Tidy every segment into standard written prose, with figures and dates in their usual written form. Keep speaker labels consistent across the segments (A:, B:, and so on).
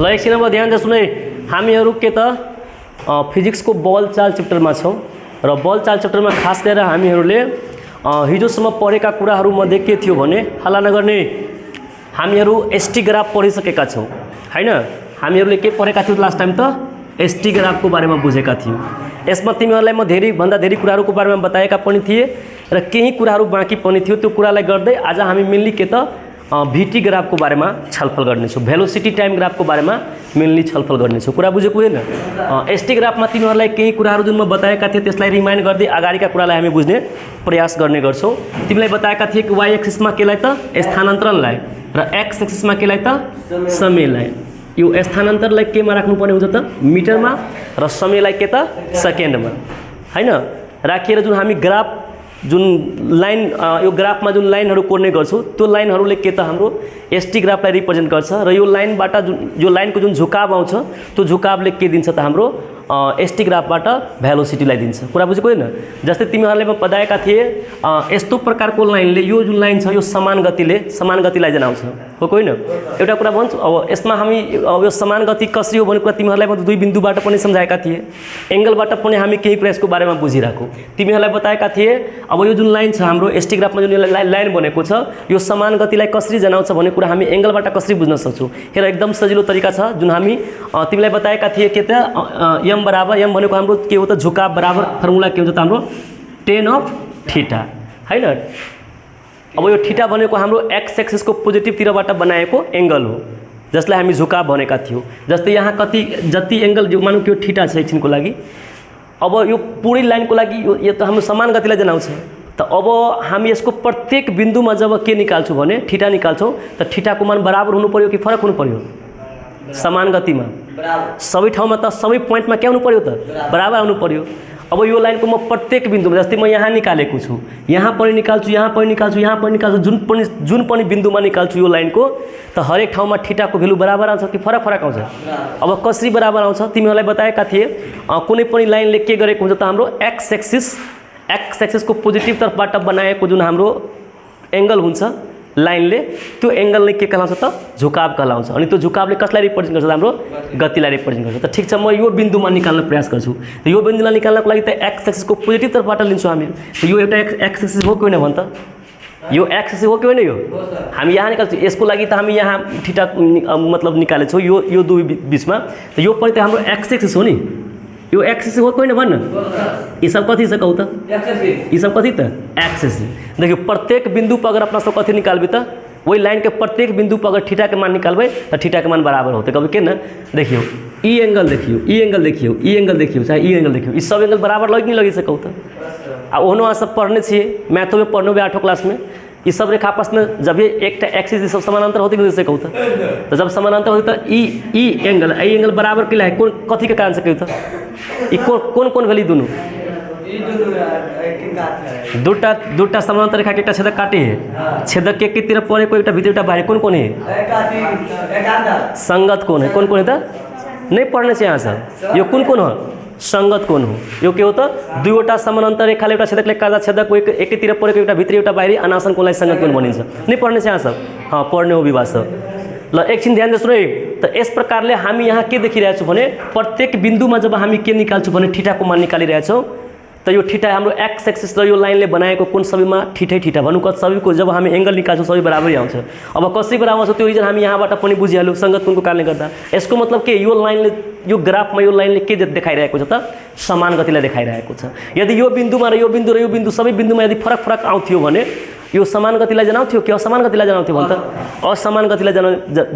A: ल एकछिन अब ध्यान दिएर सुन है। हामीहरू के त फिजिक्सको बल चाल च्याप्टरमा छौँ र बल चाल च्याप्टरमा खास गरेर हामीहरूले हिजोसम्म पढेका कुराहरूमध्ये के थियो भने हल्ला नगर्ने हामीहरू एसटी ग्राफ पढिसकेका छौँ हैन। हामीहरूले के पढेका थियौँ लास्ट टाइम त एसटी ग्राफको बारेमा बुझेका थियौँ। यसमा तिमीहरूलाई म धेरैभन्दा धेरै कुराहरूको बारेमा बताएका पनि थिएँ र केही कुराहरू बाँकी पनि थियो। त्यो कुरालाई गर्दै आज हामी मेनली के त भीटी ग्राफको बारेमा छलफल गर्नेछौँ, भेलोसिटी टाइम ग्राफको बारेमा मेनली छलफल गर्नेछौँ। कुरा बुझेको होइन? एसटी ग्राफमा तिमीहरूलाई केही कुराहरू जुन म बताएका थिएँ त्यसलाई रिमाइन्ड गर्दै अगाडिका कुरालाई हामी बुझ्ने प्रयास गर्ने गर्छौँ। तिमीलाई बताएका थिएँ कि वाइ एक्सिसमा केलाई त स्थानान्तरणलाई र एक्स एक्सिसमा केलाई त समयलाई। यो स्थानान्तरणलाई केमा राख्नुपर्ने हुन्छ त मिटरमा र समयलाई के त सेकेन्डमा हैन राखिएर जुन हामी ग्राफ जुन लाइन यो ग्राफमा जुन लाइनहरू कोर्ने गर्छौँ त्यो लाइनहरूले के त हाम्रो एसटी ग्राफलाई रिप्रेजेन्ट गर्छ र यो लाइनबाट जो लाइनको जुन झुकाव आउँछ त्यो झुकावले के दिन्छ त हाम्रो एसटी ग्राफबाट भेलोसिटीलाई दिन्छ। कुरा बुझेको होइन? जस्तै तिमीहरूले म बताएका थिए यस्तो प्रकारको लाइनले यो जुन लाइन छ यो समान गतिलाई जनाउँछ हो होइन? एउटा कुरा भन्छु अब यसमा हामी अब यो समान गति कसरी हो भन्ने कुरा तिमीहरूलाई म दुई बिन्दुबाट पनि सम्झाएका थिए, एङ्गलबाट पनि हामी केही कुरा यसको बारेमा बुझिरहेको। तिमीहरूलाई बताएका थिए अब यो जुन लाइन छ हाम्रो एसटी ग्राफमा जुन लाइन बनेको छ यो समान गतिलाई कसरी जनाउँछ भन्ने कुरा हामी एङ्गलबाट कसरी बुझ्न सक्छौँ? हेर एकदम सजिलो तरिका छ जुन हामी तिमीलाई बताएका थिए के त एम बराबर एम भनेको हाम्रो के हो त झुकाव बराबर फर्मुला के हुन्छ त हाम्रो टेन अफ थीटा हैन। अब यो थीटा भनेको हाम्रो एक्स एक्सिसको पोजिटिभतिरबाट बनाएको एङ्गल हो जसलाई हामी झुकाव भनेका थियौँ। जस्तै यहाँ जति एङ्गल जो मानौँ कि यो थीटा छ एकछिनको लागि, अब यो पुरै लाइनको लागि यो त हाम्रो समान गतिलाई जनाउँछ। त अब हामी यसको प्रत्येक बिन्दुमा जब के निकाल्छौँ भने थीटा निकाल्छौँ त थीटाको मान बराबर हुनु पर्यो कि फरक हुनु पर्यो? समान गतिमा सबै ठाउँमा त सबै पोइन्टमा के हुनु पर्यो त बराबर आउनु पर्यो। अब यो लाइनको म प्रत्येक बिन्दुमा जस्तै म यहाँ निकालेको छु, यहाँ पनि निकाल्छु, यहाँ पनि निकाल्छु, यहाँ पनि निकाल्छु, जुन पनि बिन्दुमा निकाल्छु यो लाइनको त हरेक ठाउँमा थीटाको भ्यालु बराबर आउँछ कि फरक आउँछ? अब कसरी बराबर आउँछ तिमीहरूलाई बताएका थिए कुनै पनि लाइनले के गरेको हुन्छ त हाम्रो एक्स एक्सिसको पोजिटिभ तर्फबाट बनाएको जुन हाम्रो एङ्गल हुन्छ लाइनले त्यो एङ्गलले के कहलाउँछ त झुकाव कहलाउँछ। अनि त्यो झुकावले कसलाई रिप्रेजेन्ट गर्छ? हाम्रो गतिलाई रिप्रेजेन्ट गर्छ। त ठिक छ म यो बिन्दुमा निकाल्न प्रयास गर्छु। त यो बिन्दुलाई निकाल्नको लागि त एक्स एक्सिसको पोजिटिभ तर्फबाट लिन्छौँ हामी। त यो एउटा एक्स एक्सिस हो कि होइन भन् त? यो एक्स एक्सिस हो कि होइन? यो हामी यहाँ निकाल्छौँ। यसको लागि त हामी यहाँ थीटा मतलब निकालेछौँ यो दुई बिचमा। त यो पनि त हाम्रो एक्स एक्सिस हो नि। यो एक्सिस हो कि होइन भन्न? यी सब कथी छ कहू त? यी सब कथी त एक्सिस। देखियो प्रत्येक बिंदु पर अगर अपना सब कथी निकालबे त वही लाइन के प्रत्येक बिंदु पर अगर थीटा के मान निकालबे तो थीटा के मान बराबर होते कभी के ना। देखियो ई एंगल देखियो, ई एंगल देखियो, ई एंगल देखियो, चाहे ई एंगल देखियो, ई सब एंगल बराबर लग नहीं लगी सकू त। आ ओनो आ सब पढ़ने छे मैथों में पढ़ने 8वीं क्लास में ये सब रेखा आपस में जब ये एक एक्सिस सब समानांतर होती नहीं से कहू तो जब समानांतर होती तो ई एंगल बराबर के लिए कौन कथी के कारण से कहू तो कौन कौन वैल्यू दोनों दूटा समानांतर रेखा के छेदक काटे है, छेदक के एक तरफ पड़े कोई भीतर बाहर कौन कौन है? संगत कौन है? कौन कौन है था नहीं पढ़ने से यहाँ सब यो कौन कौन हो संगत कौन हो यो के होता दुईवटा समानांतर रेखाले एउटा छेदकले काट्दा छेदक एकैतिर परेको एउटा भित्री एउटा बाहिरी अनासन कोणलाई संगत कोण भनिन्छ। नहीं पढ्ने छ यहाँ सब हाँ पढ्ने हो विभाग छ। ल एकछिन ध्यान दिनुहोस् है। त यस प्रकारले हामी यहाँ के देखिरहेका छौं भने प्रत्येक बिन्दुमा जब हामी के निकाल्छौं भने थीटाको मान निकालिरहेका छौं त यो थीटा हाम्रो एक्स एक्सिस र यो लाइनले बनाएको कोण सबैमा थीटै थीटा भन्नु कत सबैको जब हामी एंगल निकाल्छौं सबै बराबरै आउँछ। अब कसरी बराबर आउँछ त्यो रिजन हामी यहाँबाट पनि बुझिहाल्यौं संगत कोणको कारणले गर्दा। यसको मतलब के यो लाइनले यो ग्राफमा यो लाइनले के देखाइरहेको छ त समान गतिलाई देखाइरहेको छ। यदि यो बिन्दुमा र यो बिन्दु सबै बिन्दुमा यदि फरक आउँथ्यो भने यो समान गतिलाई जनाउँथ्यो कि असमान गतिलाई जनाउँथ्यो भन्छ? असमान गतिलाई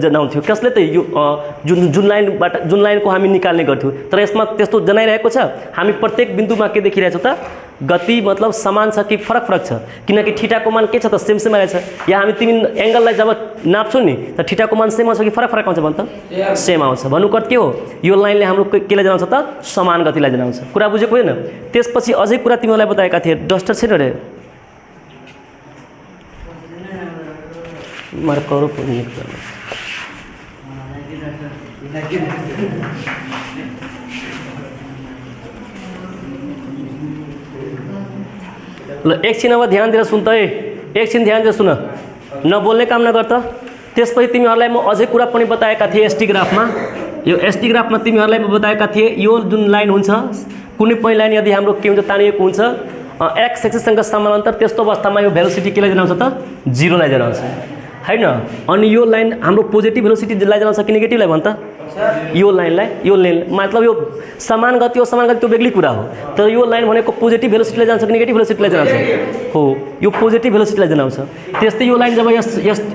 A: जनाउँथ्यो। कसले त यो जुन लाइनको हामी निकाल्ने गर्थ्यौं तर यसमा त्यस्तो जनाइरहेको छ। हामी प्रत्येक बिन्दुमा के देखिरहेछौं त गति मतलब समान छ कि फरक छ किनकि थीटाको मान के छ त सेम रहेछ। यहाँ हामी तिमी एंगललाई जब नाप्छौं नि त थीटाको मान सेम आउँछ कि फरक आउँछ भन्छ त सेम आउँछ। भन्नुको अर्थ के हो यो लाइनले हाम्रो केलाई जनाउँछ त समान गतिलाई जनाउँछ। कुरा बुझेको हैन? त्यसपछि अझै कुरा तिमीलाई बताएका थिए डस्टर छैन रे मार्करो पनि ल एकछिन अब ध्यान दिएर सुन त है, एकछिन ध्यान दिएर सुन, नबोल्ने काम नगर त। त्यसपछि तिमीहरूलाई म अझै कुरा पनि बताएका थिएँ एसटी ग्राफमा। यो एसटी ग्राफमा तिमीहरूलाई म बताएका थिएँ यो जुन लाइन हुन्छ कुनै पनि लाइन यदि हाम्रो के हुन्छ तानिएको हुन्छ एक्स एक्सिससँग समानान्तर, त्यस्तो अवस्थामा यो भेलोसिटी केलाई जनाउँछ त 0 लाई जनाउँछ हैन। अनि यो लाइन हाम्रो पोजिटिभ भेलोसिटीलाई जनाउँछ कि नेगेटिभलाई भन्छ त? यो लाइनलाई, यो लाइन मतलब यो समान गति हो, समान गति त्यो बेग्लै कुरा हो, तर यो लाइन भनेको पोजिटिभ भेलोसिटीलाई जान्छ कि नेगेटिभ भेलोसिटीलाई जनाउँछ? हो, यो पोजिटिभ भेलोसिटीलाई जनाउँछ। त्यस्तै यो लाइन जब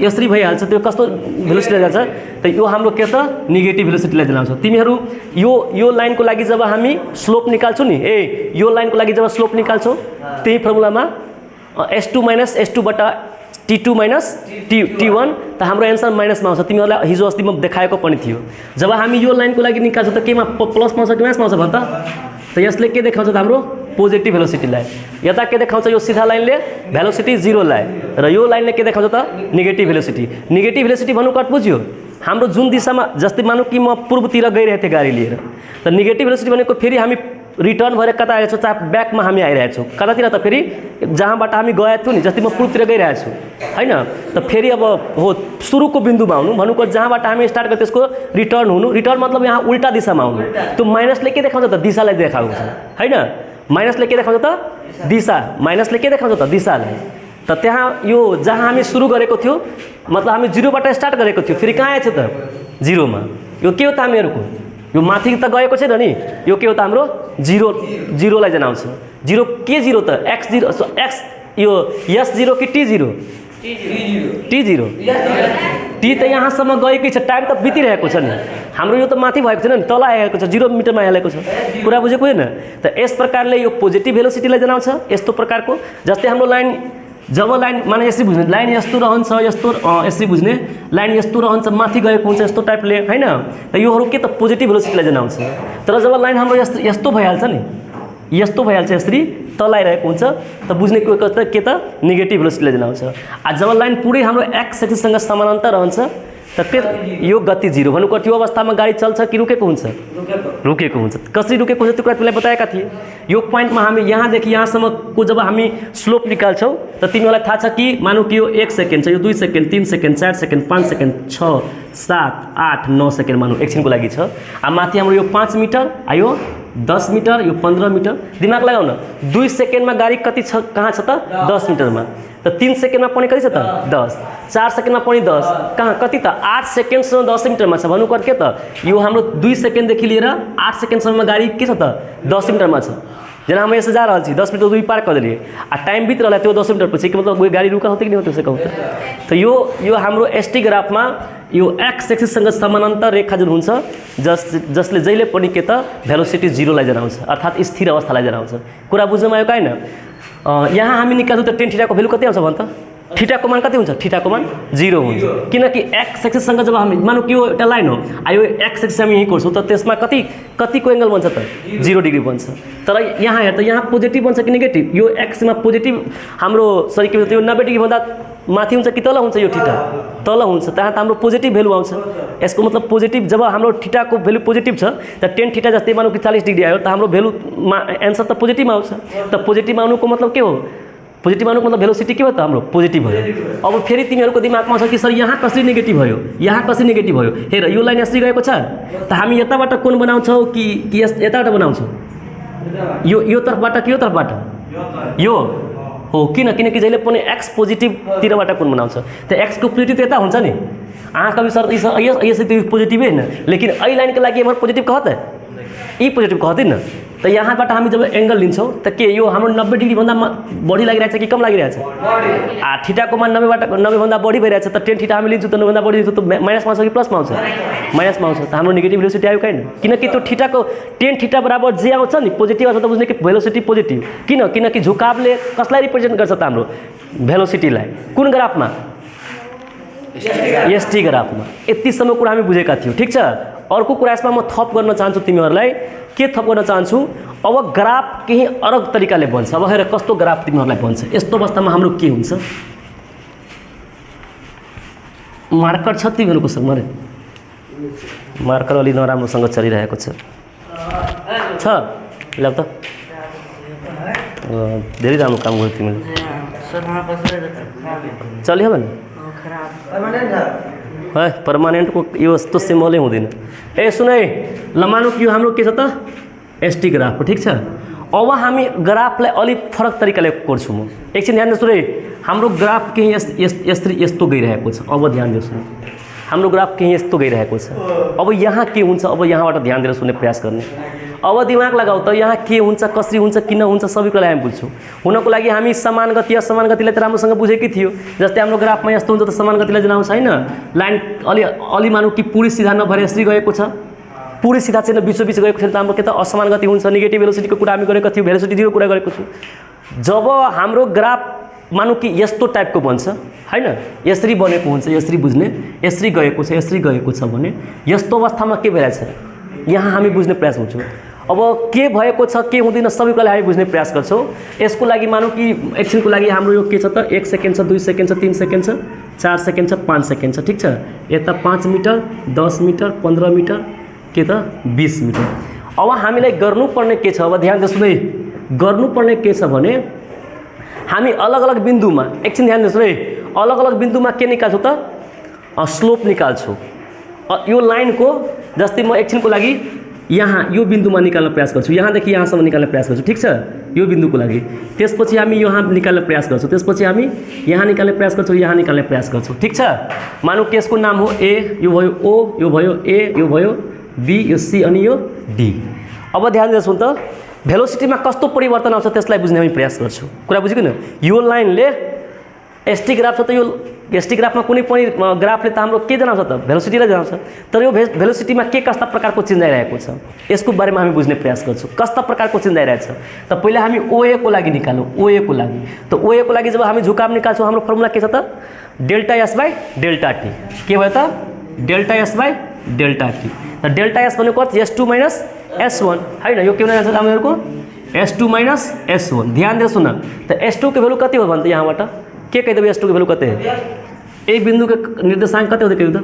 A: यसरी भइहाल्छ त्यो कस्तो भेलोसिटीलाई जान्छ त? यो हाम्रो के त नेगेटिभ भेलोसिटीलाई जनाउँछ। तिमीहरू यो लाइनको लागि जब हामी स्लोप निकाल्छौँ नि, यो लाइनको लागि जब स्लोप निकाल्छौँ त्यही फर्मुलामा S2 माइनस S2 बटा T2 माइनस T1 त हाम्रो एन्सर माइनसमा आउँछ। तिमीहरूलाई हिजो अस्ति म देखाएको पनि थियो। जब हामी यो लाइनको लागि निकाल्छौँ त केमा प्लस पाउँछ कि माइनस पाउँछ भन्छ त? यसले के देखाउँछ त हाम्रो पोजिटिभ भेलोसिटीलाई। यता के देखाउँछ यो सिधा लाइनले भेलोसिटी 0 लाई, र यो लाइनले के देखाउँछ त नेगेटिभ भेलोसिटी। नेगेटिभ भेलोसिटी भन्नु कट बुझ्यो? हाम्रो जुन दिशामा, जस्तै मानौँ कि म पूर्वतिर गइरहेको थिएँ गाडी लिएर, त नेगेटिभ भेलोसिटी भनेको फेरि हामी रिटर्न भएर कता आइरहेको छौँ, चाहे ब्याकमा हामी आइरहेको छौँ। कतातिर त फेरि जहाँबाट हामी गएको थियौँ नि, जस्तै म पूर्वतिर गइरहेको छु हैन, त फेरि अब हो सुरुको बिन्दुमा आउनु भन्नुको जहाँबाट हामी स्टार्ट गऱ्यो त्यसको रिटर्न हुनु। रिटर्न मतलब यहाँ उल्टा दिशामा आउनु। त्यो माइनसले के देखाउँछ त? दिशालाई देखाउँछ हैन। माइनसले के देखाउँछ त? दिशा। माइनसले के देखाउँछ त? दिशालाई। त त्यहाँ यो जहाँ हामी सुरु गरेको थियो मतलब हामी 0 बाट स्टार्ट गरेको थियो, फेरि कहाँ आएछ त 0 मा। यो के हो त हामीहरूको? यो माथि त गएको छैन नि, यो के हो त हाम्रो 0 लाई जनाउँछ। 0 के 0 त? x यो S0 कि T0? T0। T त यहाँसम्म गएकै छ, टाइम त बितिरहेको छ नि। हाम्रो यो त माथि भएको छैन नि, तल आएको छ, 0 मिटरमा आइरहेको छ। कुरा बुझेको होइन? त यस प्रकारले यो पोजिटिभ भेलोसिटीलाई जनाउँछ। यस्तो प्रकारको जस्तै हाम्रो लाइन जब लाइन माने यसरी बुझ्ने, लाइन यस्तो रहन्छ, यस्तो यसरी बुझ्ने, लाइन यस्तो रहन्छ माथि गएको हुन्छ यस्तो टाइपले हैन। त योहरू के त पोजिटिभ भेलोसिटीलाई जनाउँछ। तर जब लाइन हाम्रो यस्तो भइहाल्छ नि, यस्तो भइहाल्छ यसरी तल आइरहेको हुन्छ त बुझ्ने के त नेगेटिभ भेलोसिटीलाई जनाउँछ। जब लाइन पुरै हाम्रो एक्स एक्सिससँग समानान्तर रहन्छ त यो गति 0 भन्नुको त्यो अवस्थामा गाडी चल्छ कि रुकेको हुन्छ? रुकेको हुन्छ। कसरी रुकेको हुन्छ त्यो कुरा तिमीलाई बताएका थिए। यो पोइन्टमा हामी यहाँदेखि यहाँसम्मको जब हामी स्लोप निकाल्छौँ त तिमीहरूलाई थाहा छ कि मानौँ कि यो 1 सेकेन्ड छ, यो 2 second, 3 second, 4 second, 5 second, 6, 7, 8, 9 second मानौँ एकछिनको लागि छ। माथि हाम्रो यो 5 मिटर, यो 10 मिटर, यो 15 मिटर। दिमाग लगाउन, 2 सेकेन्डमा गाडी कति छ, कहाँ छ त 10 मिटरमा। त 3 सेकेन्डमा पनि कति छ त 10, 4 सेकेन्डमा पनि 10, कहाँ कति त 8 सेकेन्डसम्म 10 मिटरमा छ। भन्नुको अर्थ के त? यो हाम्रो 2 सेकेन्डदेखि लिएर 8 सेकेन्डसम्म गाडी के छ त 10 मिटरमा छ। जेना हम ऐसे जा रहा छी 10 मिनट 2 पार कर दिलिए आ टाइम बीत रहा है तो 10 मिनट पछि कि मतलब कोई गाड़ी रुका होते कि नहीं होते से कहूँ तो यो हाम्रो एसटी ग्राफमा यो एक्स एक्सिससँग समानान्तर रेखा जुन हुन्छ जसले जहिले पनि के त भेलोसिटी 0 लाई जनाउँछ अर्थात स्थिर अवस्थालाई जनाउँछ। कुरा बुझ्नमा आयो हैन? यहाँ हामी निकाल्छौँ त tan थीटा को भ्यालु कति आउँछ भन्छ? थीटा को मान कति हुन्छ? थीटा को मान 0 हुन्छ किनकि एक्स एक्सिससँग जब हामी मानौँ कि यो एउटा लाइन हो यो एक्स एक्सिस हामी यही गर्छौँ त त्यसमा कतिको एंगल बन्छ त 0 डिग्री बन्छ। तर यहाँ हेर त यहाँ पोजिटिभ बन्छ कि नेगेटिभ? यो एक्समा पोजिटिभ हाम्रो सरी के भन्छ यो 90 डिग्री भन्दा माथि हुन्छ कि तल हुन्छ? यो थीटा तल हुन्छ त्यहाँ त हाम्रो पोजिटिभ भ्यालु आउँछ। यसको मतलब पोजिटिभ जब हाम्रो थीटाको भ्यालु पोजिटिभ छ त tan थीटा जस्तै मानौँ कि 40 डिग्री आयो त हाम्रो भ्यालुमा एन्सर त पोजिटिभमा आउँछ। त पोजिटिभ आउनुको मतलब के हो? पोजिटिभ आउनुको मतलब भेलोसिटी के भयो त हाम्रो पोजिटिभ भयो। अब फेरि तिमीहरूको दिमागमा छ कि सर यहाँ कसरी नेगेटिभ भयो यहाँ कसरी नेगेटिभ भयो? हेर यो लाइन यसरी गएको छ त हामी यताबाट कोण बनाउँछौँ कि यताबाट बनाउँछौँ? यो तर्फबाट कि यो तर्फबाट? यो हो किनकि जहिले पनि एक्स पोजिटिभतिरबाट कोण बनाउँछ त एक्सको पोजिटिभ त यता हुन्छ नि। कभी सर यसरी पोजिटिभै होइन लेकिन अही लाइनको लागि हाम्रो पोजिटिभ कह त यी पोजिटिभ कहदिन त यहाँबाट हामी जब एंगल लिन्छौँ त के यो हाम्रो 90 डिग्री भन्दा बढी लागिरहेछ कि कम लागिरहेछ? थीटाको मान 90 भन्दा बढी भइरहेछ त tan थीटा हामी लिन्छौँ त 90 भन्दा बढी लिन्छौँ त माइनसमा आउँछ कि प्लसमा आउँछ? माइनसमा आउँछ त हाम्रो नेगेटिभ भेलोसिटी आयो कैन? किनकि त्यो थीटाको tan थीटा बराबर जे आउँछ नि पोजिटिभ आउँछ त बुझ्ने कि भेलोसिटी पोजिटिभ किनकि झुकावले कसलाई रिप्रेजेन्ट गर्छ त हाम्रो भेलोसिटीलाई? कुन ग्राफमा? एसटी ग्राफमा। यतिसम्म कुरा हामी बुझेका थियौँ ठीक छ। अर्को कुरा यसमा म थप गर्न चाहन्छु तिमीहरूलाई के थप गर्न चाहन्छु अब ग्राफ केही अलग तरिकाले बन्छ। अब हेर कस्तो ग्राफ तिमीहरूलाई बन्छ। यस्तो अवस्थामा हाम्रो के हुन्छ? मार्कर छ तिमीहरूको सँग मार्कर अलि नराम्रोसँग चलिरहेको छ ल त धेरै राम्रो काम गर्यो तिमीले चलियो भने है पर्मानेन्टको यो यस्तो सिम्बलै हुँदैन। ए सुन है, ल मानौँ कि यो हाम्रो के छ त एसटी ग्राफ हो, ठीक छ। अब हामी ग्राफलाई अलिक फरक तरिकाले कोर्छु म। एकछिन ध्यान दिनुहोस् है, हाम्रो ग्राफ केही यस्तो गइरहेको छ। अब ध्यान दिनुहोस् न, हाम्रो ग्राफ केही यस्तो गइरहेको छ। अब यहाँ के हुन्छ, अब यहाँबाट ध्यान दिएर सुन्ने प्रयास गर्ने। अब दिमाग लगाऊ त, यहाँ के हुन्छ, कसरी हुन्छ, किन हुन्छ, सबै कुरालाई हामी बुझ्छौँ। हुनको लागि हामी समान गति असमान गतिलाई त राम्रोसँग बुझेकै थियो। जस्तै हाम्रो ग्राफमा यस्तो हुन्छ त समान गतिलाई जनाउँछ हैन, लाइन अलि मानौँ कि पुरै सिधा नभएर यसरी गएको छ, पुरै सिधा चाहिँ बिचोबिच गएको छ त हाम्रो के त असमान गति हुन्छ। नेगेटिभ भेलोसिटीको कुरा हामी गरेको थियौँ, भेलोसिटी 0 कुरा गरेको छु। जब हाम्रो ग्राफ मानौँ कि यस्तो टाइपको बन्छ हैन, यसरी बनेको हुन्छ, यसरी बुझ्ने, यसरी गएको छ, यसरी गएको छ भने यस्तो अवस्थामा के भइरहेछ यहाँ हामी बुझ्ने प्रयास गर्छौँ। अब के भएको छ, के हुँदैन, सबै कुरालाई हामी बुझ्ने प्रयास गर्छौँ। यसको लागि मानौँ कि एकछिनको लागि हाम्रो यो के छ त 1 सेकेन्ड छ, 2 सेकेन्ड छ, 3 सेकेन्ड छ, 4 सेकेन्ड छ, 5 सेकेन्ड छ, ठीक छ। यता 5 मिटर, 10 मिटर, 15 मिटर, के त 20 मिटर। अब हामीलाई गर्नुपर्ने के छ, अब ध्यान दिनुहोस् है, गर्नुपर्ने के छ भने हामी अलग अलग बिन्दुमा, एकछिन ध्यान दिनुहोस् है, अलग अलग बिन्दुमा के निकाल्छु त स्लोप निकाल्छु। यो लाइनको जस्तै म एकछिनको लागि यहाँ यो बिन्दुमा निकाल्न प्रयास गर्छु, यहाँदेखि यहाँसम्म निकाल्न प्रयास गर्छु, ठीक छ, यो बिन्दुको लागि। त्यसपछि हामी यहाँ निकाल्न प्रयास गर्छौँ, त्यसपछि हामी यहाँ निकाल्ने प्रयास गर्छौँ, यहाँ निकाल्ने प्रयास गर्छौँ, ठीक छ। मानौँ कि यसको नाम हो ए, यो भयो ओ, यो भयो ए, यो भयो बी, यो सी अनि यो डी। अब ध्यान दिनुहोस् त, भेलोसिटीमा कस्तो परिवर्तन आउँछ त्यसलाई बुझ्ने हामी प्रयास गर्छौँ। कुरा बुझ्यो किन? यो लाइनले एसटी ग्राफ छ त, यो एसटी ग्राफमा कुनै पनि ग्राफले त हाम्रो के जनाउँछ त भेलोसिटीलाई जनाउँछ। तर यो भेलोसिटीमा के कस्ता प्रकारको चेन्ज आइरहेको छ यसको बारेमा हामी बुझ्ने प्रयास गर्छौँ। कस्ता प्रकारको चेन्ज आइरहेछ त पहिला हामी ओए को लागि निकालौँ। ओए को लागि त ओए को लागि जब हामी झुकाव निकाल्छौँ हाम्रो फर्मुला के छ त delta S by delta T. के भयो त delta S by delta T. त डेल्टा एस भनेको S2 माइनस S1 हैन, यो के हुन जान्छ हामीहरुको S2 माइनस S1। ध्यान दिएर सुन त S2 को भ्यालु कति हो भन्छ यहाँबाट के कहि देबे S2 को भ्यालु कति हो? ए बिन्दु के निर्देशांक कति हो कहि त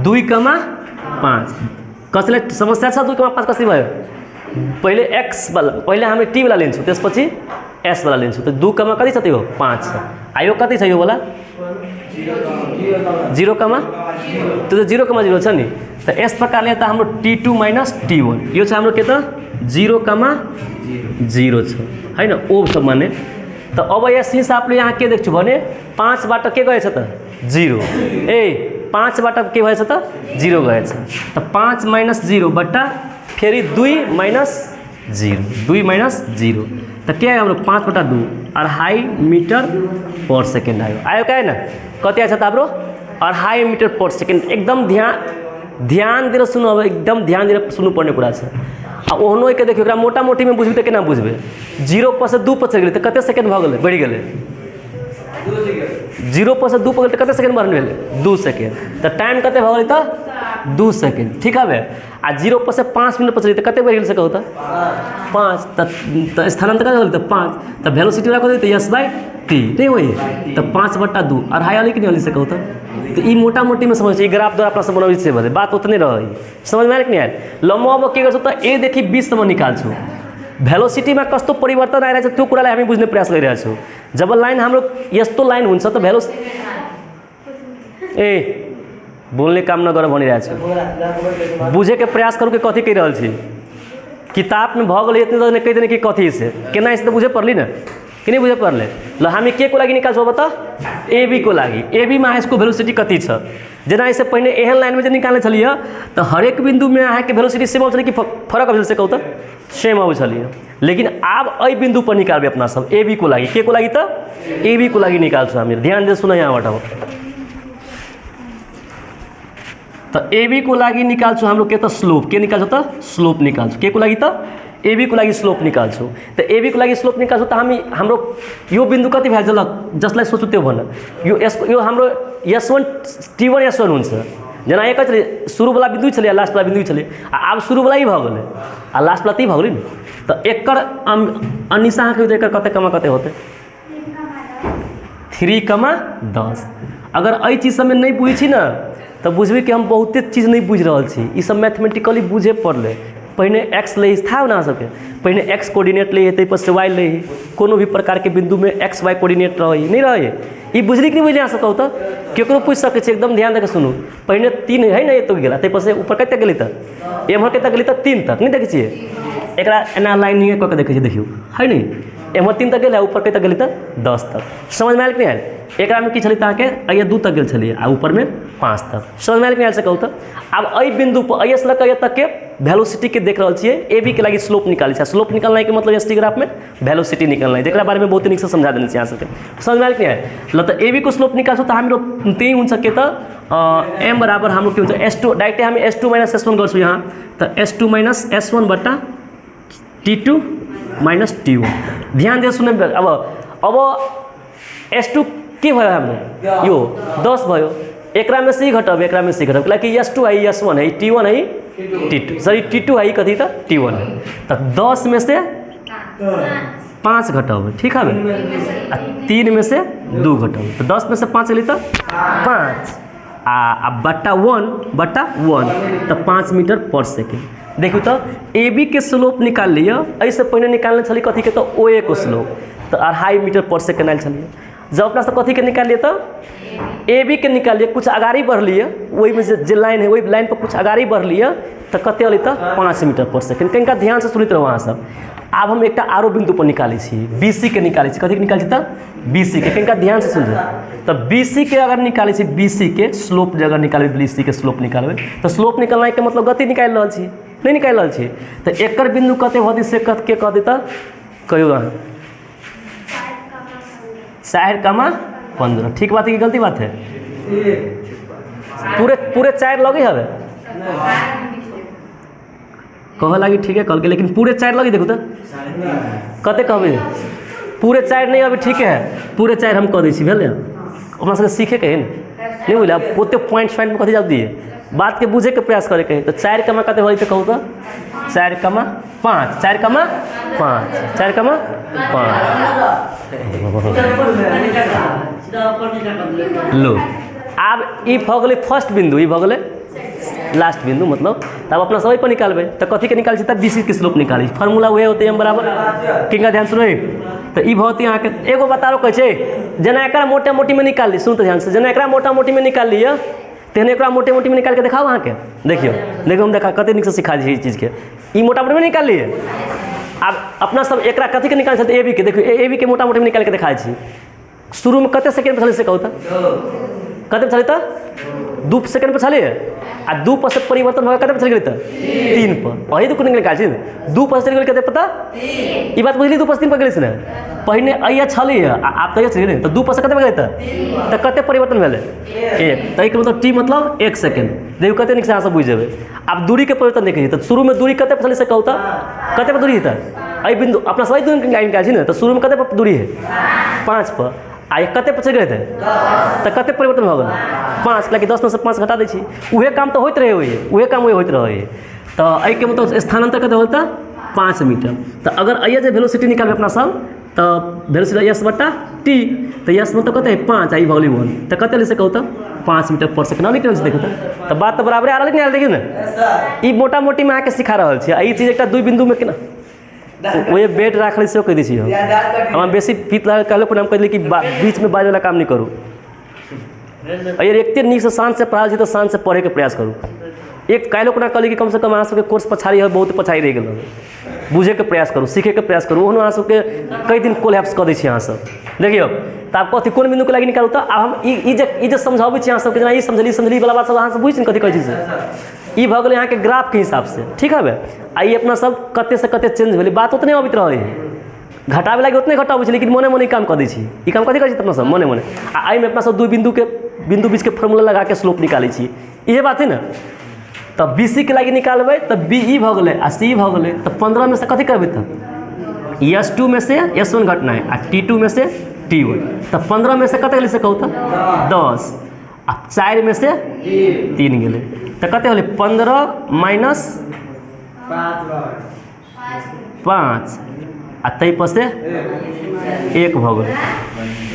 A: 2,5। कसैलाई समस्या छ 2,5 कसरी भयो? पहिले x वाला पहिले हामी t वाला लिन्छौँ त्यसपछि s वाला लिन्छौँ। त 2, कति छ त्यो 5 छ। आयो कति छ यो वाला 0, त्यो 0,0 छ नि। त यस प्रकारले त हाम्रो t2 माइनस t1 यो छ हाम्रो के त 0,0 छ हैन ओ सब माने। त अब यस हिसाबले यहाँ के देख्छु भने 5 बाट के गएछ त 0 ए 5 बाट के भएछ त 0 गएछ। त 5 माइनस 0 बट्टा फेरि 2 माइनस 0 त के आयो हाम्रो 5 बटा 2 2.5 मीटर पर सेकेन्ड आयो क्या हैन? कति आएछ त हाम्रो 2.5 मीटर पर सेकेन्ड। एकदम ध्यान दिएर सुन्नु, अब एकदम ध्यान दिएर सुन्नुपर्ने कुरा छ। अब ओहनो के देखियो मोटा मोटी में बुझबे त केना बुझबे 0 पर से 2 पर चलि गेलै त कते सेकेन्ड भ गेलै बढ़ि गेलै 0 पर से 2 पर गेलै त कते सेकेन्ड बढ़ि गेलै 2 सेकेन्ड। त टाइम कते भ गेलै त 2 सेकेन्ड ठीक है। आ 0 पर से 5 मिनट पर चलि त कते बढ़ि गेलै से कहू त 5 त स्थानांतर कते गेलै त 5 त वेलोसिटी रखो त s/t नहीं होई त 5/2 2.5 वाली कि नहीं वाली से कहू त। तो ये मोटा मोटी में समझ ग्राफ द्वारा अपना सब बनावे से बदे बात उतने रही समझ में आयल कि नहीं आयल। लम्बो अब के गर्छु त ए देखि 20 सम्म निकाल्छु। भेलोसिटी में कस्तो परिवर्तन आइरहेछ त्यो कुरालाई हामी बुझ्ने प्रयास गरिरहेछौँ। जब लाइन हाम्रो यस्तो लाइन हुन्छ त ए बोल्ने काम नगर भनिरहेछु बुझे के प्रयास करू के कथी कहि रहल छी। किताब में भ गेलै इतने कहि देने कि कथी से केना से बुझे पड़ली न कि नहीं बुझे पड़ले। ल हामी के को लागि निकाल्छौँ बता ए बी को लागि। ए बी में यसको भेलोसिटी कति छ जेना इससे पहले एहन लाइन में जो निकाल्ने छलिए तो हरेक बिंदु में अहाँके भेलोसिटी सेम आउँछ कि फरक आउँछ से कहू त सेम आउँछ छलिए। लेकिन अब एहि बिंदु पर निकाल्बे अपना सब ए बी को लागि। के को लागि त ए बी को लागि निकाल्छौँ हामी। ध्यान दे सुन यहाँबाट त ए बी को लागि निकाल्छौँ हाम्रो के त स्लोप। के निकाल्छौँ त स्लोप निकाल्छौँ। के को लागि त ए बी को लागि स्लोप निकाल्छौँ। त ए बी को लागि स्लोप निकाल्छौँ त हामी हाम्रो यो बिन्दु कति भएछ ल जसलाई सोच्छु त्यो भन। यो हाम्रो S1 T1 S1 हुन्छ जेना एक सुरु वाला बिन्दु छलै लास्ट वाला बिन्दु छलै अब सुरु वाला ही भ गेलै आ लास्ट वाला ती भ गेलै नि। त एकर अनिशा के एकर कते कमा कते होते 3,10। अगर एहि चीज सब में नहीं बुझी छी न तो बुझबे कि हम बहुते चीज नहीं बुझ रहल छी। ई सब मैथमेटिकली बुझे पड़ले पहिने एक्स ले था ना सबके पहिने एक्स कोऑर्डिनेट ले तै पर से वाई ले कोनो भी प्रकार के बिंदु में एक्स वाई कोऑर्डिनेट रहे नहीं रहे ई बुझली कि नहीं बुझली अहाँ सब कहू तो केकरो पूछ सकै छै एकदम ध्यान दे के सुनू पहिने 3 है ना एतो गेला तै पर से ऊपर कते गेली त एम्हर कते गेली त 3 तक नहीं देखै छियै एकरा एना लाइन नहीं क के देखै छियै देखियो है नहीं एम्हर 3 तक गेला ऊपर कते गेली त 10 तक समझ में आयल कि नहीं आयल एकरा में की छली त के अइया 2 तक गेल छली आ ऊपर में 5 तक समझ में आयल कि नहीं आयल से कहू तो अब अइ बिंदु पर अइया से लक अइया तक के वेलोसिटी के देख रहल छियै ए बी के लागि स्लोप निकालै छै स्लोप निकालनाइ के मतलब एसटी ग्राफ में वेलोसिटी निकालनाइ जेकरा बारे में बहुत नीक से समझा देने छी अहाँ सबके समझ में आयल कि नहीं आयल ल त ए बी को स्लोप निकाल्छौ त हाम्रो त्यही हुन्छ के त m बराबर हाम्रो के हुन्छ s2 डाइरेक्टली हामी s2 s1 गर्छौं यहाँ त s2 s1 बटा t2 t1 ध्यान दे सुने अब s2 के भयो हाम्रो यो 10 भयो एकरा में से घटब एकरा में से घटब कियाकि s2 है s1 है t1 है t2 सॉरी t2 है कथी त t1 है त 10 में से 5 घटब ठीक है 3 में से 2 घटब तो 10 में से 5 ली तो 5 आ बटा 1 तो 5 मीटर पर सेकेंड देखियो तो ए बी के स्लोप निकाल लिया ऐसे पहले निकालने चलिए कथी के तो ओ ए को स्लोप तो 2.5 मीटर पर सेकेंड आयल चलिए जब अपना से कथी के निकाल लिए तो ए बी के निकाल लिए कुछ आगाड़ी बढ़ लिए वही में जो लाइन है वही लाइन पर कुछ आगाड़ी बढ़ लिए तो कते अली तो 5 मीटर पर सेकेंड कनिका ध्यान से सुनित रहो वहाँ सब अब हम एक आरो बिंदु पर निकाले बी सी के निकाले कथी के निकाले तो बी सी के कनिका ध्यान से सुनिए तो बी सी के अगर निकाले बी सी के स्लोप जगह निकाले बी सी के स्लोप निकालबे तो स्लोप निकालना के मतलब गति निकाल रहा छी नहीं निकाल रहा छी तो एकर बिंदु कते भदी से कत के कह देता कहियो 4,15 ठीक बात है कि गलती बात है पूरे 4 लगे हवे कह लगी ठीक है कल के लेकिन पूरे 4 लगी देखो तो कते कहबे पूरे 4 नहीं अभी ठीक है पूरे 4 हम कह दै छी भेल अपना सबके सीखे के नहीं बुझल अब ओते पॉइंट में कथी जाब दिए बात के बुझे के प्रयास करे के तो 4 कमा कते होई तो कहू तो 4 कमा 5 4 कमा 5 4 कमा 5 लो अब ई भ गेलै फर्स्ट बिंदु ई भ गेलै लास्ट बिंदु मतलब तब अपना सब पर निकालबे तो कथी के निकाल तब बीसी के स्लोप निकाली फार्मूला वही होते एम बराबर किनका ध्यान सुनो तो ई बहुत यहाँ के एगो बताओ कहे छै जना एकरा मोटा मोटी में निकाल ली सुन तो ध्यान से जना एकरा मोटा मोटी में निकाल लिया तेहने एकरा मोटे मोटी में निकाल के दिखाओ अहाँ के देखियो देखियो हम देखा कते निक से सिखा दी चीज के ई मोटा मोटी में निकाल लिए अब अपना सब एकरा कथी के निकाल सकते ए बी के देखियो ए बी के मोटा मोटी में निकाल के दिखाई छी शुरू में कते सेकंड पे चले से कहू तो कते पे चले तो 2 सेकंड पे चले आ 2 पर से परिवर्तन होगा कते पे चले गेलै तो 3 पर वही तो निकल निकाल छी 2 पर से चले गेलै कते पता ई बात बुझली 2 पर से 3 पर गेलै से ना पहिने अइया छले आप तो चले तो 2 पर से कते पे गेलै तो कते परिवर्तन भेलै 1 तो एक मतलब t मतलब 1 सेकंड देखियो कते निक से अहाँ सब बुझ जेबै अब दूरी के परिवर्तन देखिए तो शुरू में दूरी कते पे चले से कहू तो कते पे दूरी है अइ बिंदु अपना सही दूरी लाइन निकाल छी ना तो शुरू में कते पे दूरी है 5 पर आ कते पे चल गए थे तो कते परिवर्तन हो गए 5 लाकि 10 में से 5 घटा दै छी उहे काम तो होइत रहे उहे काम होइत रहे तो अइ के मतलब स्थानांतर कते होता 5 मीटर तो अगर अइया जे वेलोसिटी निकालबे अपना सब तो वेलोसिटी s बटा t तो s मतलब कते 5 आई वैल्यू 1 तो कते ले से कहू तो 5 मीटर पर सेकंड निकल से देखो तो बात तो बराबर आ रहल कि नहीं देखियो ना ई मोटा मोटी में आके सिखा रहल छी ई चीज एकटा दू बिंदु में केना वही बेड राखल से कह दी छी हम बेसी फीत कहलो हम कहली कि बीच में बाजे वाला काम नहीं करू अगर एते नीक से शांत से पढ़ाल छी तो शांत से पढ़े के प्रयास करू एक कहलो कोना कहली कि कम से कम अहाँ सबके कोर्स पछाड़ी है बहुत पछाड़ी रह गेल बुझे के प्रयास करू सीखे के प्रयास करू ओहनो अहाँ सबके कई दिन कोलैप्स कर दै छी अहाँ सब देखियो तो आप कथी कोन बिंदु के लागि निकालू तो अब हम ई जे समझाबै छी अहाँ सबके जेना ई समझली वाला बात सब अहाँ सब बुझ कथी कहै छी से ई भ गेलै यहाँ के ग्राफ के हिसाब से ठीक है आई अपना सब कते से कते चेंज भेलै बात उतने अबित रहे घटावे लगे उतने घटाबै छी लेकिन मने मने काम कर दै छी ई काम कथी करै छी अपना सब मने मने आ आई में अपना सब दू बिंदु बीच के फार्मूला लगा के स्लोप निकालै छी इहे बात है ना तो BC के लागि निकालबै तो BE भ गेलै आ C भ गेलै तो 15 में से कथी करबै तो S2 में से S1 घटना है आ T2 में से T1 तो 15 में से कते गेलै से कहू तो 10 आ 4 में से 3 गेलै तो कते होलै 15 माइनस 5 आ तै पर से 1 भ गेलै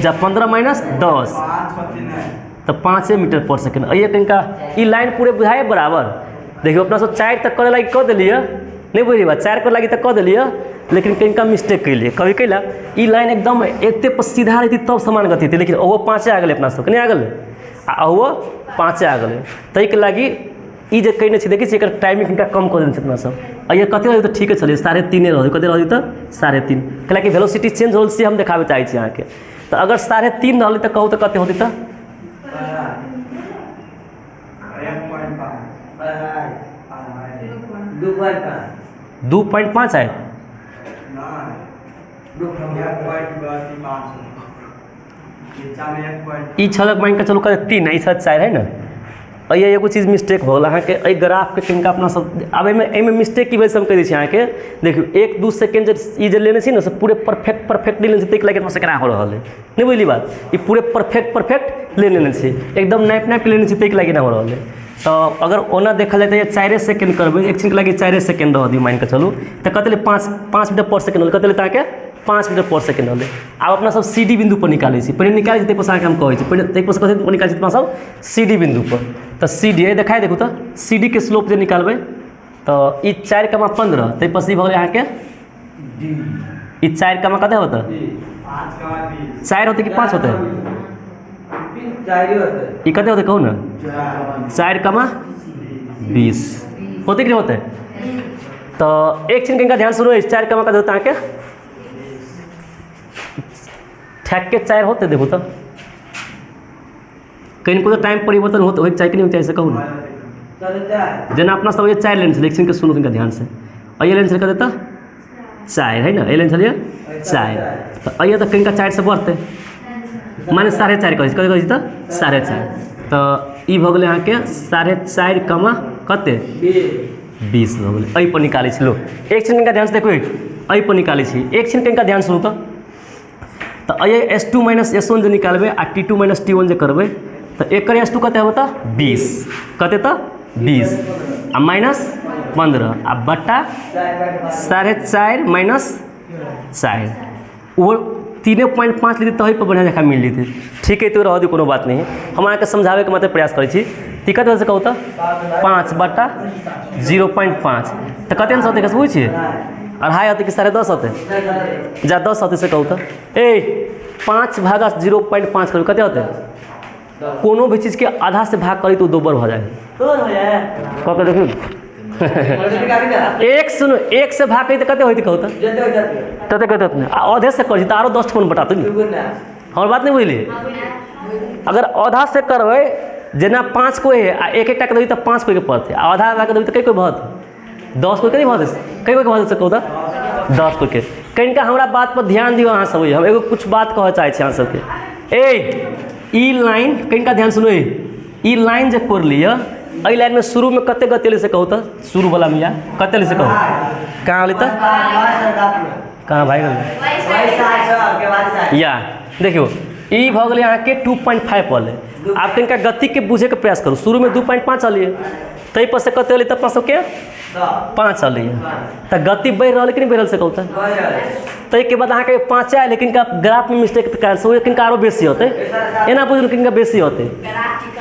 A: जब 15 माइनस 10 तो 5 मीटर पर सेकेंड अइए कनिका ई लाइन पूरे बुझाए बराबर देखियो अपना सब 4 तक करे लागी कह देलिए नहीं बुझली बात 4 पर लागी तो कह दिलिए लेकिन कहीं मिस्टेक कैलिए कभी कैला ई लाइन एकदम एते पर सीधा रहती तब समान गति थी लेकिन ओहो 5 आ गए अपना सबके नहीं आ गए आ ओहो 5 आ गए तई के लागी ई जे कहने छी देखी एकर टाइमिंग इनका कम कर देने छै अपना सब आ ये कते रही तो ठीक है चलिए 3.5 रही कते रही तो 3.5 कैलाकि वेलोसिटी चेंज होल से हम देखावे चाहे छी अहाँ के तो अगर 3.5 रही तो कहू तो कते होती तो 2.5 है ई छलक मान के चलू कते 3 है 4 है ना ये एगो चीज मिस्टेक भल अहाँ के ए ग्राफ के कनिका अपना सब अब एमे मिस्टेक की वजह से हम कह दी अहाँ के देखियो 1-2 सेकंड ई जे लेने छी ना से पूरे परफेक्ट लेने छी तक लागे से केना हो रहल है नहीं बुझली बात ई पूरे परफेक्ट ले लेने छी एकदम नाप लेने छी तक लागे ना हो रहल है तो अगर ओना देखल जाए तो 4 सेकंड करबे एक छिन लगे 4 सेकंड रह दी मान के चलू तो कते ले 5 मीटर पर सेकंड कते ले ताके 5 मीटर पर सेकंड होले अब अपना सब CD बिंदु पर निकाले छी पहले निकाले छी तै हम कहै छी पहले तै पर कते निकाले छी अपना सब CD बिंदु पर तो CD ए देखाय देखू तो CD के स्लोप जे निकालबे तो ई 4,15 तै पर भ गेल अहाँ के ई 4, कते होता 4 होते कि 5 होते ई कते होते कहू ना 4,20 होते कि नहीं होते तो एक चीज का ध्यान सुनो 4, कते होता है ठैक के 4 होते देखो तो कहीं को तो टाइम परिवर्तन होते हो चाहे कि नहीं चाहिए से कहू ना जना अपना सब ये 4 लेन से के सुनो इनका ध्यान से और ये लेन से कर देता 4 है ना ये लेन चलिए 4 तो आइए तो कहीं का 4 से बढ़ते माने 4.5 कहे तो 4.5 तो ई भ गेलै अहाँ के 4.5 कमा कते 20 भ गेलै एहि पर निकालै छी लो एक छिन का ध्यान से देखो एहि पर निकालै छी एक छिन का ध्यान सुनू तो आइए S2 - S1 जो निकालबे आ T2 - T1 जो करबे तो एक S2 कते होता 20 कते तो 20 आ -15 आ बट्टा 4.5 - 4 वो 3.5 लीजिए तही पर बढ़िया जगह मिल लीजिए ठीक है तो रह दी कोनो बात नहीं हम अहाँ के समझावे के मतलब प्रयास करै छी दिक्कत वजह से कहू तो 5/0.5 तो कते से होते कैसे बुझ छिए 2.5 होते कि 10.5 होते जा 10 होते से कहू तो ए 5/0.5 करू कते होते कोनो भी चीज के आधा से भाग करी तो 2 बार हो जाए कह के देखियो एक सुनो 1 से भाग करी तो कते होती कहू तो कते आधे से कर आरो 10 कोन बता तू हमर बात नहीं बुझली अगर आधा से करबे जेना 5 को है आ एक टा के देबी तो 5 को के पड़ते आधा के देबी तो कई को भत 10 को के नहीं भत कई को के भत से कहू तो 10 को के कनिका हमरा बात पर ध्यान दियो अहाँ सब हम एगो कुछ बात कह चाहे छी अहाँ सबके ए ई लाइन कनिका ध्यान सुनो ई लाइन जे कर लिया अई लाइन में शुरू में कते गति ले से कहू तो शुरू वाला में या कते ले से कहू कहां वाली तो कहां भाई या देखियो ई भ गेलै अहाँ के 2.5 वाले आप कनिका गति के बुझे के प्रयास करू शुरू में 2.5 चलिए तई पर से कते ले त 500 के 5 चलिए तो गति बढ़ रहा कि नहीं बढ़ से कहू तो तई के बाद अहाँ के 5 आए लेकिन का ग्राफ में मिस्टेक के कारण से कनिका आरो बेसी होते एना बुझू कनिका बेसी होते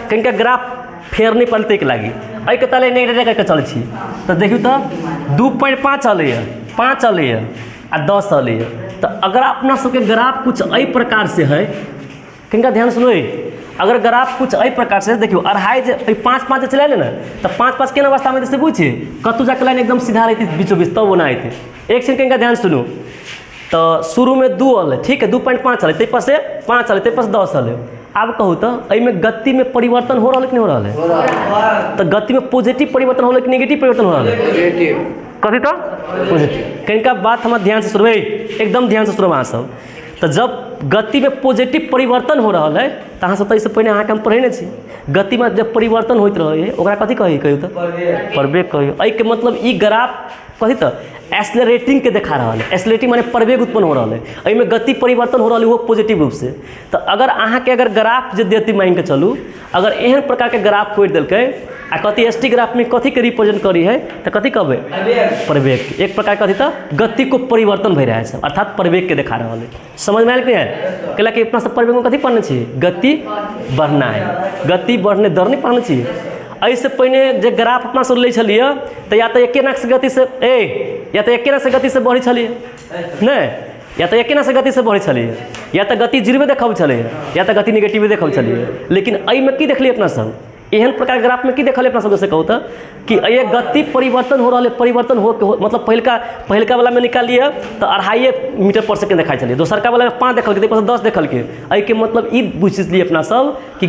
A: कनिका ग्राफ फेर नहीं पलते के लागी अई के तले नहीं करके चल छी तो देखियो तो 2.5 चलिए 5 चलिए आ 10 चलिए तो अगर अपना सबके ग्राफ कुछ अई प्रकार से है कनिका ध्यान सुनो अगर ग्राफ कुछ अई प्रकार से देखियो 2.5 5 चला ले ना तो 5 के अवस्था में जैसे पूछिए कतु जाके लाइन एकदम सीधा रहती बीचों बीच तब बना थी एक सेकंड कनिका ध्यान सुनो तो शुरू में 2 वाले ठीक है 2.5 चले तई पर से 5 चले तई पर से 10 चले अब कहू तो में गति में परिवर्तन हो रहा है कि नहीं हो रहा है तो गति में पॉजिटिव परिवर्तन हो रहा है कि नेगेटिव परिवर्तन हो रहा है नेगेटिव कथी तो पॉजिटिव कनिका बात हमारा ध्यान से सुनबे एकदम ध्यान से सुनब अहाँ सब तो जब गति में पॉजिटिव परिवर्तन हो रहा है तो अहाँ सब तो इससे पहले अहाँ के हम पढ़े छी गति में जब परिवर्तन होइत रहे ओकरा कथी कही कहू तो प्रवेग कहियो एहि के मतलब ई ग्राफ कथी तो एक्सेलरेटिंग के देखा रहा है एक्सेलरेटिंग माने प्रवेग उत्पन्न हो रहा है एहि में गति परिवर्तन हो रहा है वो पॉजिटिव रूप से तो अगर अहाँ के अगर ग्राफ जे देती मान के चलू अगर एहन प्रकार के ग्राफ खोज दिलकै आ कथी ST ग्राफ में कथी के रिप्रेजेंट करी है तो कथी कहबे प्रवेग एक प्रकार कथी तो गति को परिवर्तन भई रहा है अर्थात प्रवेग के देखा रहा है समझ में आयल कि है कैला कि अपना सब प्रवेग में कथी पढ़ने चाहिए गति बढ़ना है गति बढ़ने दर नहीं पढ़ना चाहिए ऐसे पहले जे ग्राफ अपना सब लै छलिए तो या तो एके नाक से गति से या तो एके नाक से गति से बढ़ी छलिए नहीं, या तो एके नाक से गति से बढ़ी छलिए, या तो गति जीरो में देखब छलिए, या तो गति निगेटिव में देखब छलिए। लेकिन एहि में की देखलिए अपना सब, एहन प्रकार ग्राफ में की देखल अपना सब जैसे कहू तो कि ये गति परिवर्तन हो रहा है, परिवर्तन हो मतलब पहिलका वाला में निकालिए तो 2.5 मीटर पर सेकेंड देखा चलिए, दोसरका वाला में 5 देखल के 10 देखल के। एहि के मतलब ई बुझ लिए अपना सब कि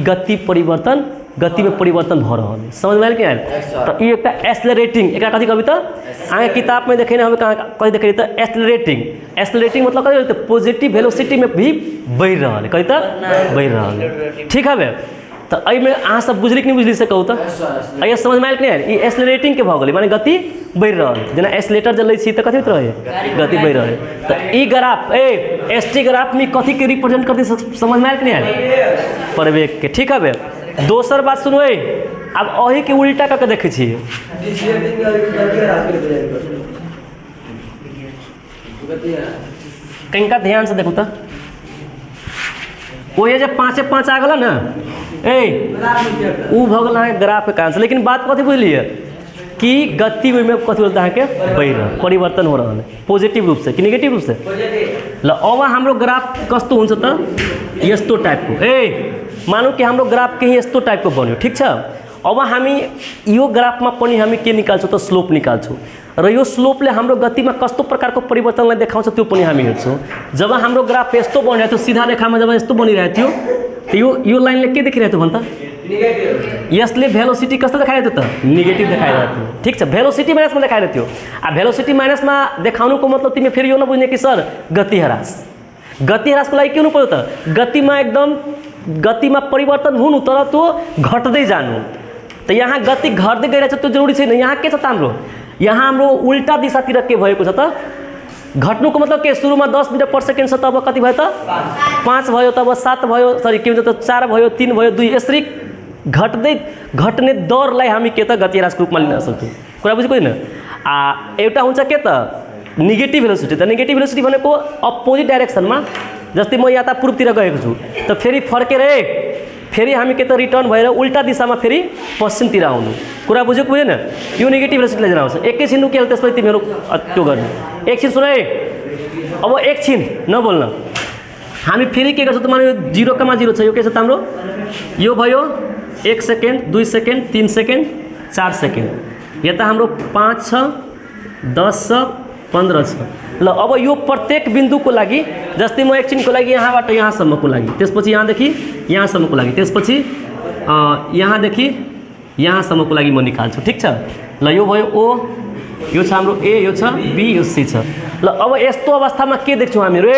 A: गति में परिवर्तन हो रहा है। समझ में आयल कि आयल? तो ये एक एक्सेलरेटिंग एक कथी कहबी तो अहाँ किताब में देखे हमें कहीं देखे तो एक्सेलरेटिंग मतलब कथी पॉजिटिव वेलोसिटी में भी बढ़ रहा है, कही तो बढ़ रहा है। ठीक है तो एहि में अहाँ सब बुझली कि नहीं बुझली से कहू तो ये समझ में आयल कि नहीं आयल? ई एक्सेलरेटिंग के भऽ गेलै, माने गति बढ़ रहा है। जेना एक्सेलेटर जब लै छी तो कथी होइत रहे गति बढ़ रहा है। तो ई ग्राफ एसटी ग्राफ में कथी के रिप्रेजेंट करती समझ में आयल कि नहीं आयल? प्रवेग के। ठीक है दोसर बात सुनो अब अही के उल्टा करके देखे छी कनिका ध्यान से देखू तो वो ये जब 5 आ गला ना उ भऽ गेल अहाँके ग्राफ के कारण से। लेकिन बात कथी बुझलिए कि गति में कथी बोलते हैं बढ़ रहा परिवर्तन हो रहा है पॉजिटिव रूप से कि नेगेटिव रूप से। ल अब हाम्रो ग्राफ कस्तो हुन्छ त यस्तो टाइपको मानू कि हाम्रो ग्राफ के यस्तो टाइपको बन्यो। ठीक छ अब हामी यो ग्राफमा पनि हामी के निकाल्छौँ त स्लोप निकाल्छौँ र यो स्लोपले हाम्रो गतिमा कस्तो प्रकारको परिवर्तनलाई देखाउँछ त्यो पनि हामी हेर्छौँ। जब हाम्रो ग्राफ यस्तो बनिरहेको थियो सिधा रेखामा जब यस्तो बनिरहेको थियो त यो लाइनले के देखिरहेको थियो भन्छ यसले भेलोसिटी कस्तो देखाइरहेको थियो त नेगेटिभ देखाइरहेको थियो। ठीक छ भेलोसिटी माइनसमा देखाइरहेको थियो। आ भेलोसिटी माइनसमा देखाउनुको मतलब तिमी फेरि यो नबुझ्ने कि सर गति ह्रासको लागि के हुनु पर्यो त गतिमा परिवर्तन हुनु तर त्यो घट्दै जानु। त यहाँ गति घट्दै गइरहेछ त्यो जरुरी छैन। यहाँ के छ त हाम्रो यहाँ हाम्रो उल्टा दिशातिर के भएको छ त घट्नुको मतलब के सुरुमा 10 मिटर पर सेकेन्ड छ तब कति भयो त 5 भयो तब 7 भयो सरी के भन्छ त 4 भयो 3 भयो 2 यसरी घट्ने दरलाई हामी के त गति ह्रासको रूपमा लिन सक्छौँ। कुरा बुझ्नु होइन? एउटा हुन्छ के त नेगेटिभ भेलोसिटी। त नेगेटिभ भेलोसिटी भनेको अपोजिट डाइरेक्सनमा जस्तै म यहाँ पूर्वतिर गएको छु त फेरि फर्केर फेरि हामी के त रिटर्न भएर उल्टा दिशामा फेरि पश्चिमतिर आउनु। कुरा बुझ्यो बुझेन? यो नेगेटिभ भेलोसिटीलाई जनाउँछ। एकैछिन उकेल त्यसपछि तिमीहरू त्यो गर्ने। एकछिन सुन अब एकछिन नबोल्न। हामी फेरि के गर्छौँ त माने 0,0 छ यो के छ त हाम्रो यो भयो 1 सेकेन्ड 2 सेकेन्ड 3 सेकेन्ड 4 सेकेन्ड यता हाम्रो 5 छ 10 छ 15 छ। ल अब यो प्रत्येक बिन्दुको लागि जस्तै म एकछिनको लागि यहाँबाट यहाँसम्मको लागि त्यसपछि यहाँदेखि यहाँसम्मको लागि त्यसपछि यहाँदेखि यहाँसम्मको लागि म निकाल्छु। ठीक छ ल यो भयो ओ यो छ हाम्रो ए यो छ बी यो सी छ। ल अब यस्तो अवस्थामा के देख्छौँ हामीहरू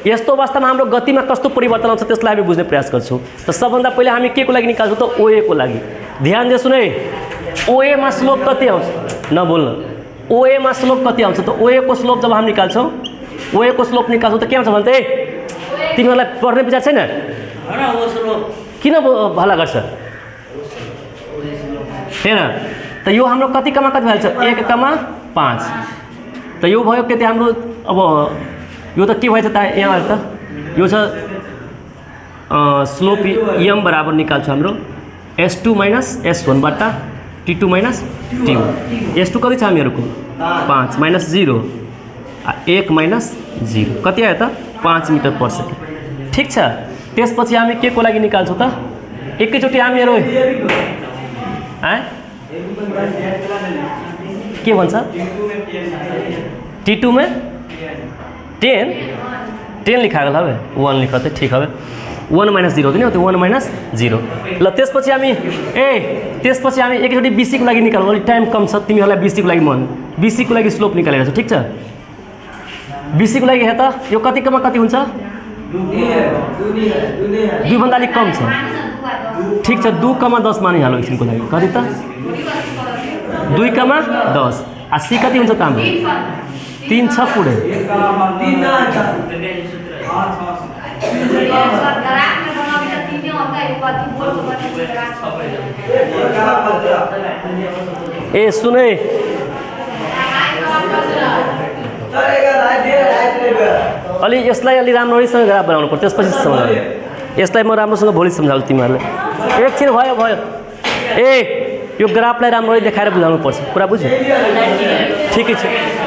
A: यस्तो अवस्थामा हाम्रो गतिमा कस्तो परिवर्तन आउँछ त्यसलाई हामी बुझ्ने प्रयास गर्छौँ। त सबभन्दा पहिले हामी के को लागि निकाल्छौँ त ओए को लागि। ध्यान दे सुने ओएमा स्लोप कति आउँछ नबोल्न ओएमा स्लोप कति आउँछ त ओए को स्लोप जब हामी निकाल्छौँ ओए को स्लोप निकाल्छौँ त के आउँछ भन्थे तिमीहरूलाई पढ्ने विचार छैन किन भला गर्छ हेर त यो हाम्रो कति कमा कति भइहाल्छ 1,5 त यो भयो के त हाम्रो अब यो त के भएछ त यहाँ त यो छ स्लोप एम बराबर निकाल्छ हाम्रो S2 माइनस S1 बट्टा T2 माइनस T1 S2 कति छ हामीहरूको 5 माइनस 0 1 माइनस 0 कति आयो त 5 मिटर पर सेकेन्ड। ठीक छ त्यसपछि हामी के को लागि निकाल्छौँ त एकैचोटि हामीहरू के भन्छ T2 में 10 लिखा गया है 1 लिखा थे। ठीक है 1 माइनस 0 नहीं होते 1 माइनस 0 ल त्यसपछि हामी त्यसपछि हामी एकचोटि बीसी को लागि निकाल्नु अलि टाइम कम छ तिमीहरूलाई बीसी को लागि मन बीसी को लागि स्लोप निकालेर छ। ठीक छ बीसी को लागि हे त यो कतिकोमा कति हुन्छ 2 भन्दा अलिक कम छ। ठीक छ 2,10 मानिहालौँ एकछिनको लागि कति त 2,10 आ सी कति हुन्छ त हाम्रो 3 छ पुरै ए सुने अलि यसलाई अलि राम्रोसँग ग्राफ बनाउनु पर्छ त्यसपछि सम्झाउनु यसलाई म राम्रोसँग भोलि सम्झाउँछु तिमीहरूलाई। एकछिन भयो यो ग्राफलाई राम्ररी देखाएर बुझाउनुपर्छ कुरा बुझ्यो ठिकै छ।